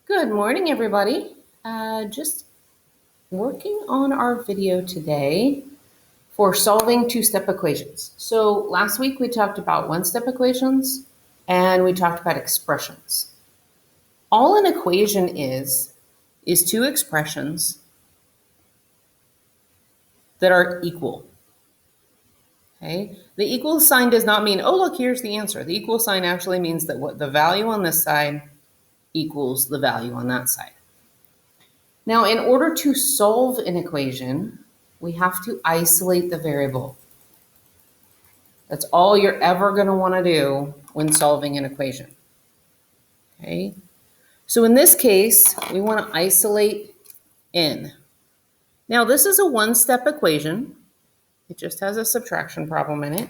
Good morning, everybody. Just working on our video today for solving two-step equations. So last week we talked about one-step equations and we talked about expressions. All an equation is two expressions that are equal. Okay? The equal sign does not mean, oh, look, here's the answer. The equal sign actually means that what the value on this side equals the value on that side. Now, in order to solve an equation, we have to isolate the variable. That's all you're ever going to want to do when solving an equation. Okay? So in this case, we want to isolate n. Now, this is a one-step equation. It just has a subtraction problem in it.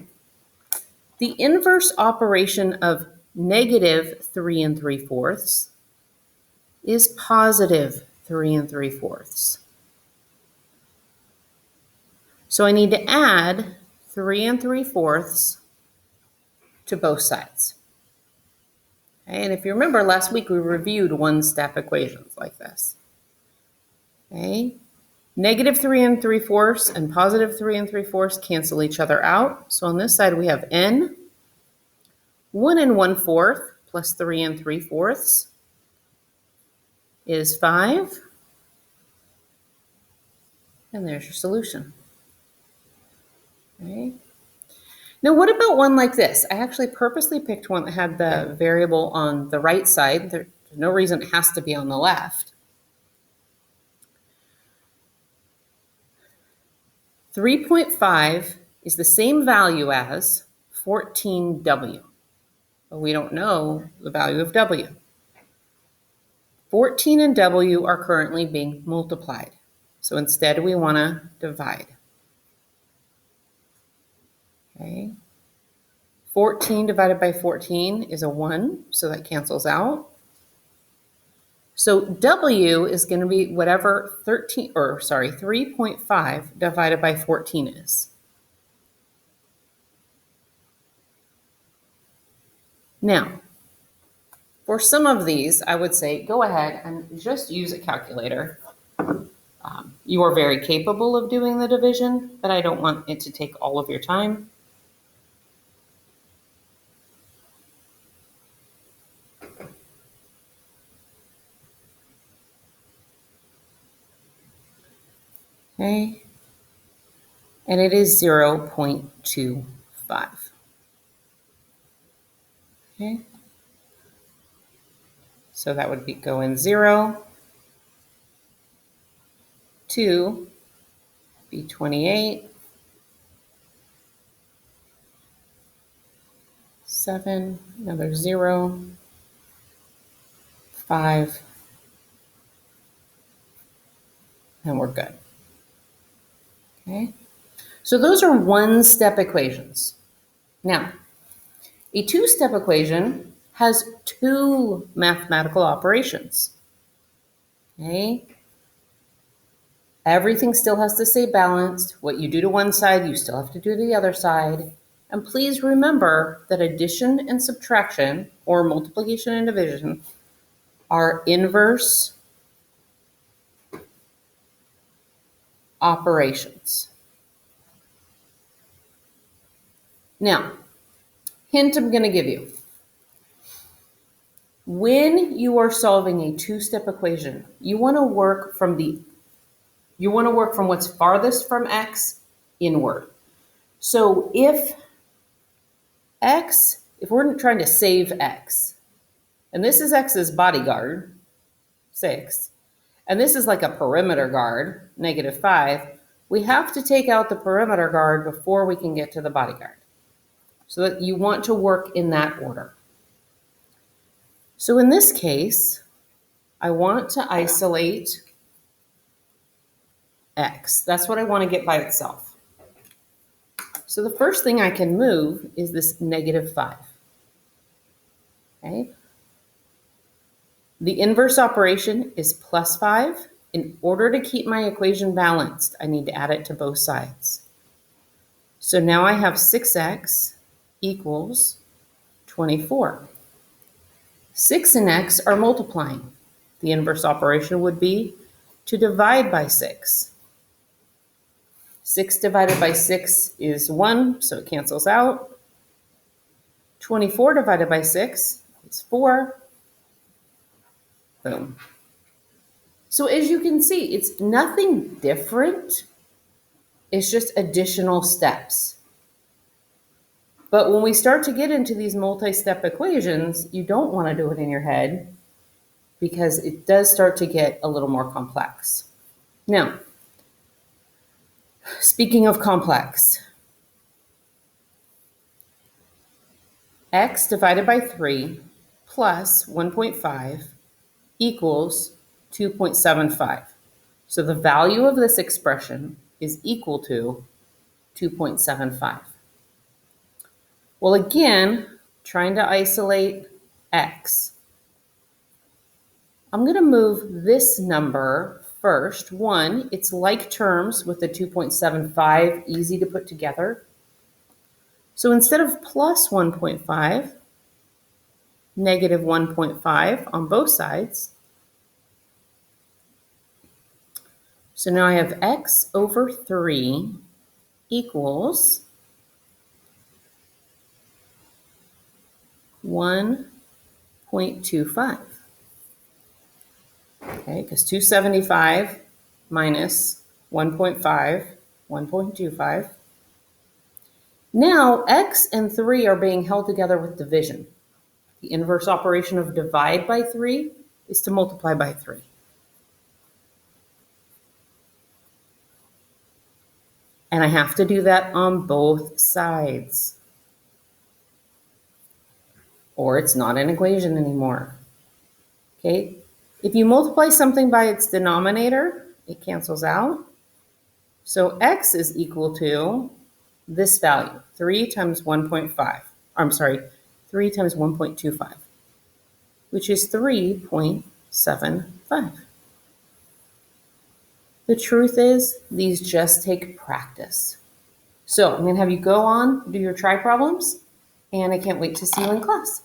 The inverse operation of negative 3 3/4 is positive 3 3/4. So I need to add 3 3/4 to both sides. Okay, and if you remember, last week we reviewed one-step equations like this. Okay, negative 3 3/4 and positive 3 3/4 cancel each other out. So on this side we have n, 1 1/4 plus 3 3/4 is 5. And there's your solution. Okay. Now, what about one like this? I actually purposely picked one that had the variable on the right side. There's no reason it has to be on the left. 3.5 is the same value as 14w, but we don't know the value of w. 14 and w are currently being multiplied, so instead we want to divide. Okay. 14 divided by 14 is a 1, so that cancels out. So W is going to be whatever 3.5 divided by 14 is. Now, for some of these, I would say go ahead and just use a calculator. You are very capable of doing the division, but I don't want it to take all of your time. Okay, and it is 0.25. Okay, so that would go in 0, 2, be 28, 7, another 0, 5, and we're good. Okay, so those are one-step equations. Now, a two-step equation has two mathematical operations. Okay, everything still has to stay balanced. What you do to one side, you still have to do to the other side. And please remember that addition and subtraction, or multiplication and division, are inverse operations. Now, hint I'm going to give you. When you are solving a two-step equation, you want to work from what's farthest from x inward. So if we're trying to save x, and this is x's bodyguard, 6, and this is like a perimeter guard, -5, we have to take out the perimeter guard before we can get to the bodyguard. So that you want to work in that order. So in this case, I want to isolate x. That's what I want to get by itself. So the first thing I can move is this -5. Okay. The inverse operation is +5. In order to keep my equation balanced, I need to add it to both sides. So now I have 6x equals 24. 6 and x are multiplying. The inverse operation would be to divide by 6. 6 divided by 6 is 1, so it cancels out. 24 divided by 6 is 4. Boom. So as you can see, it's nothing different. It's just additional steps. But when we start to get into these multi-step equations, you don't want to do it in your head because it does start to get a little more complex. Now, speaking of complex, x divided by 3 plus 1.5 equals 2.75. So the value of this expression is equal to 2.75. Well, again, trying to isolate x, I'm going to move this number first. 1, it's like terms with the 2.75, easy to put together. So instead of plus 1.5, negative 1.5 on both sides. So now I have x over 3 equals 1.25. Okay, because 275 minus 1.5, 1.25. Now, x and 3 are being held together with division. The inverse operation of divide by 3 is to multiply by 3. And I have to do that on both sides, or it's not an equation anymore. Okay? If you multiply something by its denominator, it cancels out. So x is equal to this value, 3 times 1.5. I'm sorry, 3 times 1.25, which is 3.75. The truth is, these just take practice. So I'm going to have you go on, do your try problems, and I can't wait to see you in class.